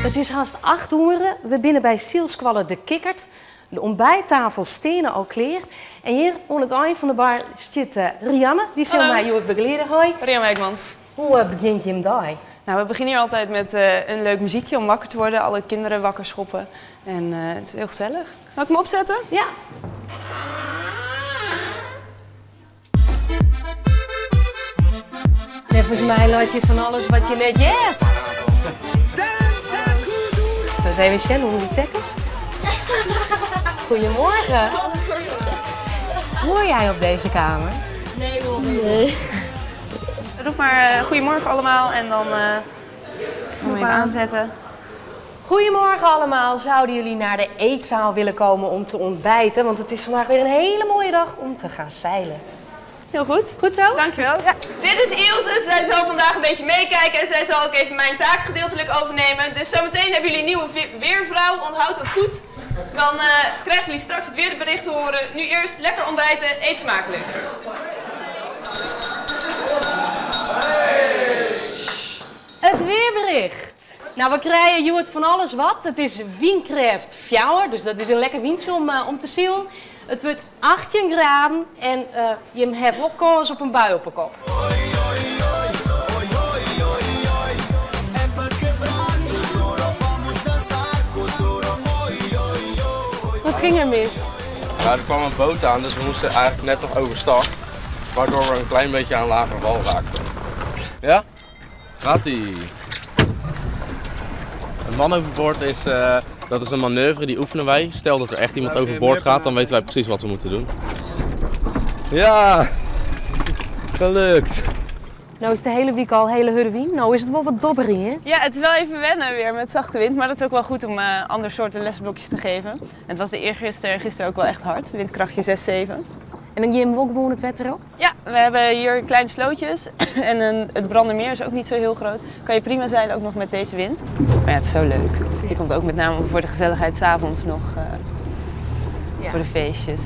Het is haast 8 uur. We binnen bij Sielskwallen de Kikkert. De ontbijttafel stenen al klaar. En hier aan het eind van de bar zit Rianne. Die zal mij jou begeleiden. Hoi. Rianne Wijkmans. Hoe begint je hem daar? Nou, we beginnen hier altijd met een leuk muziekje om wakker te worden. Alle kinderen wakker schoppen. En het is heel gezellig. Mag ik hem opzetten? Ja. Nee, volgens mij laat je van alles wat je net hebt. Dan zijn we Shen onder die tekkers. Goedemorgen. Hoor jij op deze kamer? Nee, hoor niet. Roep maar goedemorgen allemaal en dan even aanzetten. Goedemorgen allemaal. Zouden jullie naar de eetzaal willen komen om te ontbijten? Want het is vandaag weer een hele mooie dag om te gaan zeilen. Heel goed. Goed zo? Dankjewel. Ja. Dit is Ilse, zij zal vandaag een beetje meekijken en zij zal ook even mijn taak gedeeltelijk overnemen. Dus zometeen hebben jullie een nieuwe weervrouw, onthoud dat goed. Dan krijgen jullie straks het weerbericht te horen. Nu eerst lekker ontbijten, eet smakelijk. Het weerbericht. Nou, we krijgen Joet van alles wat. Het is windkracht 4, dus dat is een lekker windje om te zien. Het wordt 18 graden en je hebt ook kans op een bui op de kop. Wat ging er mis? Ja, er kwam een boot aan, dus we moesten eigenlijk net nog overstag. Waardoor we een klein beetje aan lagere wal raakten. Ja? Gaat-ie. Een man overboord is, dat is een manoeuvre die oefenen wij. Stel dat er echt iemand overboord gaat, dan weten wij precies wat we moeten doen. Ja, gelukt. Nou is de hele week al hele hurwien. Nou is het wel wat dobberie, hè? Ja, het is wel even wennen weer met zachte wind, maar dat is ook wel goed om ander soorten lesblokjes te geven. En het was de eergisteren en gisteren ook wel echt hard, windkrachtje 6, 7. En dan je hem ook gewoon het wetter op? Ja, we hebben hier kleine slootjes en het Brandermeer is ook niet zo heel groot. Kan je prima zeilen, ook nog met deze wind. Maar ja, het is zo leuk. Je komt ook met name voor de gezelligheid 's avonds nog, voor de feestjes.